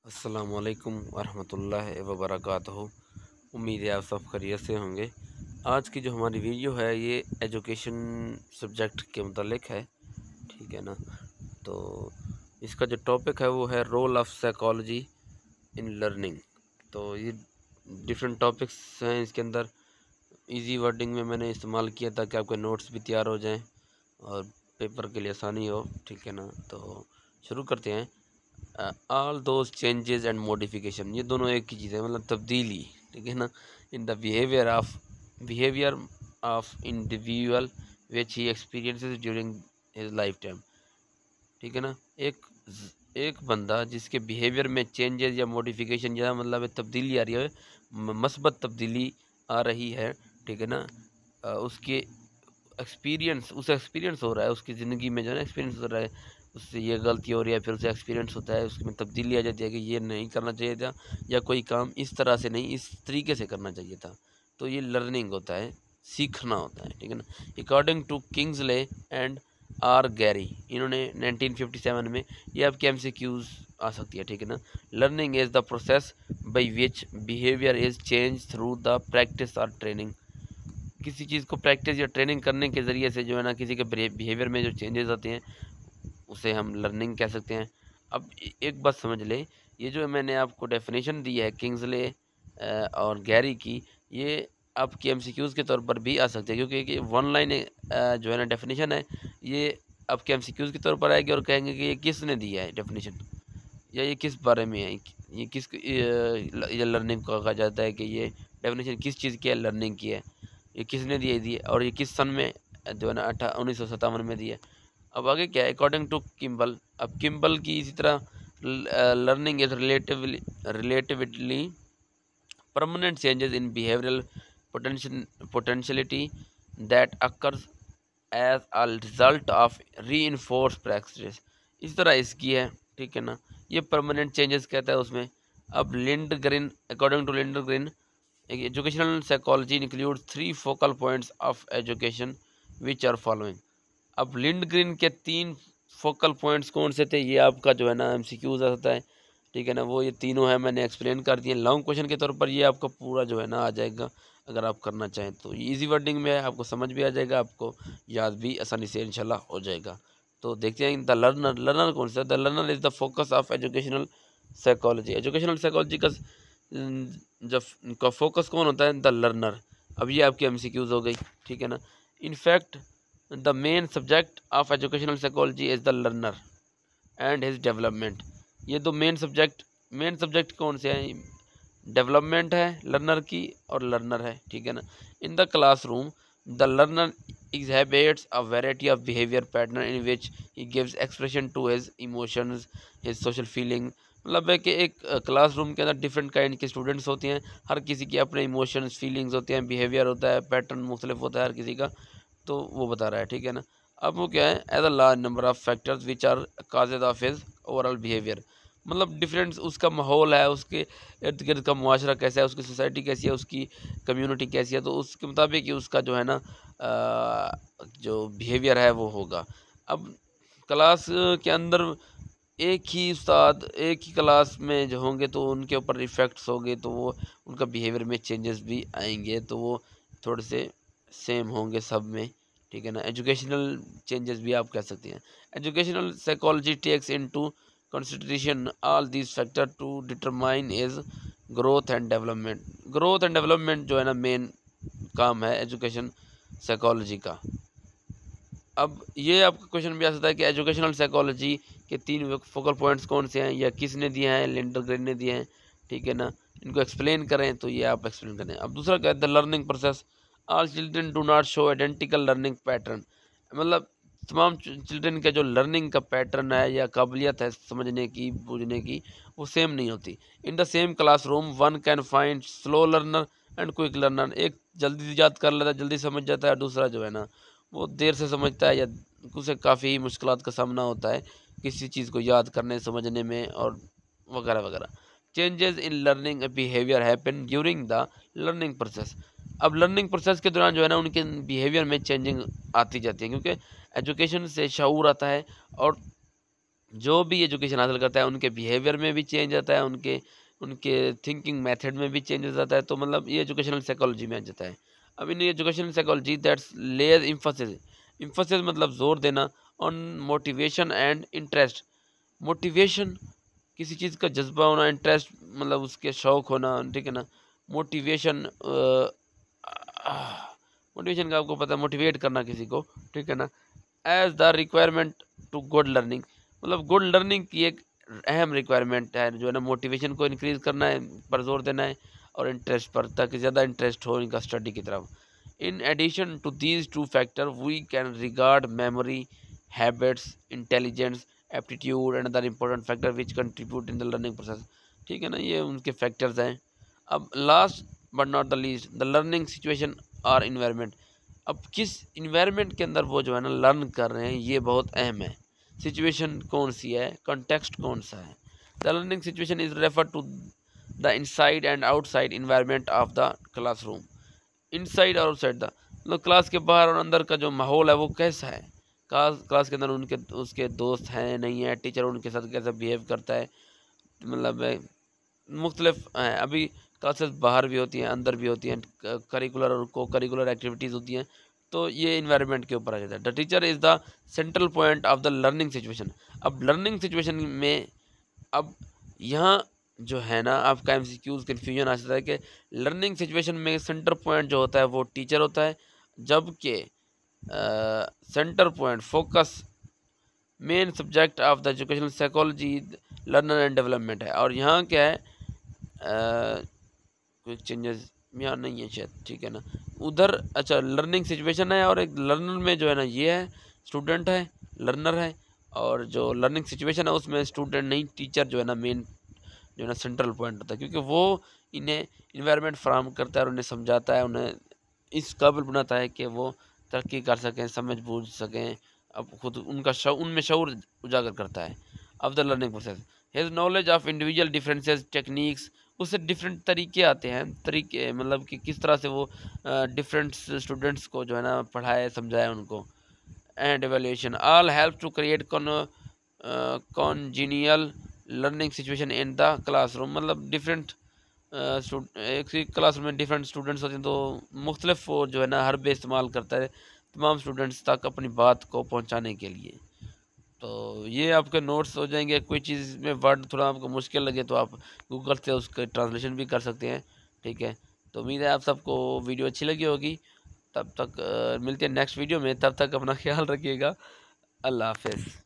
अस्सलामुअलैकुम वरहमतुल्लाहि वबरकातुहू। उम्मीद है आप सब खैरियत से होंगे। आज की जो हमारी वीडियो है ये एजुकेशन सब्जेक्ट के मुतालिक है, ठीक है ना। तो इसका जो टॉपिक है वो है role of psychology in learning. तो ये डिफरेंट टॉपिक्स हैं इसके अंदर। इजी वर्डिंग में मैंने इस्तेमाल किया ताकि आपके नोट्स भी तैयार हो जाएं और पेपर के लिए आसानी हो, ठीक है ना। तो शुरू करते हैं। All those changes and modification, ये दोनों एक ही चीज़ है, मतलब तब्दीली, ठीक है ना। In the behaviour of individual which he experiences during his life time, ठीक है ना। एक बंदा जिसके बिहेवियर में चेंजेस या मॉडिफिकेशन या मतलब तब्दीली आ रही है, मस्बत तब्दीली आ रही है, ठीक है ना। उसके एक्सपीरियंस हो रहा है, उसकी ज़िंदगी में जो है ना एक्सपीरियंस हो रहा है, उससे ये गलती हो रही है, फिर उसे एक्सपीरियंस होता है, उसमें तब्दीली आ जाती है कि ये नहीं करना चाहिए था, या कोई काम इस तरह से नहीं इस तरीके से करना चाहिए था। तो ये लर्निंग होता है, सीखना होता है, ठीक है ना। According to Kingsley and R Garry, इन्होंने 1957 में, ये आपके MCQs आ सकती है, ठीक है ना। Learning is the process by which behaviour is change through the practice और ट्रेनिंग। किसी चीज़ को प्रैक्टिस या ट्रेनिंग करने के ज़रिए से जो है ना किसी के बिहेवियर में जो चेंजेस आते हैं उसे हम लर्निंग कह सकते हैं। अब एक बात समझ लें, ये जो मैंने आपको डेफिनेशन दी है किंग्सले और गैरी की, ये आपके MCQs के तौर पर भी आ सकते हैं, क्योंकि वन लाइन जो है ना डेफिनेशन है, ये आपके MCQs के तौर पर आएगी और कहेंगे कि ये किसने दिया है डेफिनेशन, या ये किस बारे में है, ये किस ये लर्निंग को कहा जाता है कि ये डेफिनेशन किस चीज़ की है, लर्निंग की है, ये किसने दी है और ये किस सन में जो है ना 1957 में दी है। अब आगे क्या है, अकॉर्डिंग टू किम्बल। अब किम्बल की इसी तरह learning is relatively permanent changes in behavioural potentiality that occurs as a result of re practice. इस तरह इसकी है, ठीक है ना। ये परमानेंट चेंजेस कहता है उसमें। अब Lindgren, according to Lindgren, educational psychology include 3 focal points of education which are following. अब लिंडग्रेन के 3 फोकल पॉइंट्स कौन से थे, ये आपका जो है ना MCQs आ सकता है, ठीक है ना। वो ये तीनों है, मैंने एक्सप्लेन कर दिए लॉन्ग क्वेश्चन के तौर पर। ये आपका पूरा जो है ना आ जाएगा, अगर आप करना चाहें तो। इजी वर्डिंग में है, आपको समझ भी आ जाएगा, आपको याद भी आसानी से इंशाल्लाह हो जाएगा। तो देखते हैं द लर्नर। लर्नर कौन सा है? The learner is the focus of educational psychology. Educational psychology का जब का फोकस कौन होता है? The learner. अब ये आपकी MCQs हो गई, ठीक है ना। In fact the main subject of educational psychology is the learner and his development. ये दो मेन सब्जेक्ट कौन से हैं? डेवलपमेंट है लर्नर की और लर्नर है, ठीक है ना। इन the classroom the learner exhibits a variety of behavior pattern in which he gives expression to his emotions, his social feeling। मतलब है कि एक क्लासरूम के अंदर डिफरेंट काइंड के स्टूडेंट्स होते हैं, हर किसी के अपने इमोशंस फीलिंग्स होते हैं, बिहेवियर होता है, पैटर्न मुख्तलिफ होता है हर किसी का। तो वो बता रहा है, ठीक है ना। अब वो क्या है, as a large number of factors which are causes of his overall behaviour. मतलब डिफरेंट उसका माहौल है, उसके इर्द गिर्द का मुआशरा कैसा है, उसकी सोसाइटी कैसी है, उसकी कम्युनिटी कैसी है, तो उसके मुताबिक ही उसका जो है ना जो बिहेवियर है वो होगा। अब क्लास के अंदर एक ही उस्ताद एक ही क्लास में जो होंगे तो उनके ऊपर इफ़ेक्ट्स होंगे, तो वो उनका बिहेवियर में चेंजेस भी आएंगे, तो वो थोड़े से सेम होंगे सब में, ठीक है ना। एजुकेशनल चेंजेस भी आप कह सकते हैं। Educational psychology takes into consideration all these factor to determine is growth and development. Growth and development जो है ना मेन काम है एजुकेशन साइकोलॉजी का। अब ये आपका क्वेश्चन भी आ सकता है कि एजुकेशनल साइकोलॉजी के 3 फोकल पॉइंट्स कौन से हैं, या किसने दिए हैं? लिंडरग्रेन ने दिए हैं, ठीक है ना। इनको एक्सप्लेन करें, तो ये आप एक्सप्लेन करें। अब दूसरा क्या है, the learning process. All children do not show identical learning pattern. मतलब तमाम चिल्ड्रन का जो लर्निंग का पैटर्न है या काबिलियत है समझने की बूझने की, वो सेम नहीं होती। In the same classroom one can find slow learner and quick learner. एक जल्दी याद कर लेता है, जल्दी समझ जाता है, दूसरा जो है ना वो देर से समझता है, या उसे काफ़ी मुश्किलात का सामना होता है किसी चीज़ को याद करने समझने में, और वगैरह वगैरह। Changes in learning behaviour happen during the learning process. अब लर्निंग प्रोसेस के दौरान जो है ना उनके बिहेवियर में चेंजिंग आती जाती है, क्योंकि एजुकेशन से शऊर आता है, और जो भी एजुकेशन हासिल करता है उनके बिहेवियर में भी चेंज आता है, उनके उनके थिंकिंग मेथड में भी चेंज हो जाता है। तो मतलब ये एजुकेशनल साइकोलॉजी में आ जाता है। अब in educational psychology that's layer emphasis, emphasis मतलब जोर देना on motivation and interest. Motivation किसी चीज़ का जज्बा होना, इंटरेस्ट मतलब उसके शौक होना, ठीक है ना। मोटिवेशन मोटिवेशन का आपको पता है, मोटिवेट करना किसी को, ठीक है ना। As the requirement to good learning, मतलब गुड लर्निंग की एक अहम रिक्वायरमेंट है जो है ना, मोटिवेशन को इंक्रीज करना है, पर जोर देना है, और इंटरेस्ट पर, ताकि ज़्यादा इंटरेस्ट हो इनका स्टडी की तरफ। In addition to these two factor we can regard memory, habits, intelligence, aptitude and other important factor which contribute in the learning process, ठीक है ना। ये उनके फैक्टर्स हैं। अब last but not the least, the learning situation और environment. अब किस इन्वायरमेंट के अंदर वो जो है ना लर्न कर रहे हैं, ये बहुत अहम है। सिचुएशन कौन सी है, कॉन्टेक्स्ट कौन सा है। The learning situation is refer to the inside and outside environment of the classroom. Inside और आउटसाइड द मतलब क्लास के बाहर और अंदर का जो माहौल है वो कैसा है। क्लास के अंदर उनके उसके दोस्त हैं नहीं है, टीचर उनके साथ कैसा बिहेव करता है, मतलब मुख्तलिफ हैं। अभी क्लासेस बाहर भी होती हैं, अंदर भी होती हैं, करिकुलर और को करिकुलर एक्टिविटीज़ होती हैं। तो ये इन्वायरमेंट के ऊपर आ जाता है। The teacher is the central point of the learning situation. अब लर्निंग सिचुएशन में, अब यहाँ जो है ना आपका एमसीक्यूज कन्फ्यूजन आ जाता है कि लर्निंग सिचुएशन में सेंटर पॉइंट जो होता है वो टीचर होता है, जबकि centre point focus main subject of the educational psychology learner and development है। और यहाँ क्या है, क्विक चेंजेस यहाँ नहीं है शायद, ठीक है ना। उधर अच्छा लर्निंग सिचुएशन है, और एक लर्नर में जो है ना ये है स्टूडेंट है, लर्नर है, और जो लर्निंग सिचुएशन है उसमें स्टूडेंट नहीं टीचर जो है ना मेन जो है ना सेंट्रल पॉइंट होता है, क्योंकि वो इन्हें इन्वायरमेंट फराहम करता है और उन्हें समझाता है, उन्हें इस काबिल बनाता है कि वो तरक्की कर सकें, समझ बूझ सकें। अब खुद उनका उनमें शऊर उजागर करता है। Of the learning process his knowledge of individual differences techniques, उससे डिफरेंट तरीके आते हैं, तरीके मतलब कि किस तरह से वो डिफरेंट स्टूडेंट्स को जो है ना पढ़ाए समझाए उनको। And evaluation all help to create congenial learning situation in the classroom, मतलब डिफरेंट एक ही क्लासरूम में डिफरेंट स्टूडेंट्स होते हैं, तो मुख्तलिफ वो जो है ना हर बे इस्तेमाल करता है तमाम स्टूडेंट्स तक अपनी बात को पहुंचाने के लिए। तो ये आपके नोट्स हो जाएंगे। कोई चीज़ में वर्ड थोड़ा आपको मुश्किल लगे तो आप गूगल से उसका ट्रांसलेशन भी कर सकते हैं, ठीक है। तो उम्मीद है आप सबको वीडियो अच्छी लगी होगी। तब तक मिलते हैं नेक्स्ट वीडियो में, तब तक अपना ख्याल रखिएगा। अल्लाह हाफ़िज़।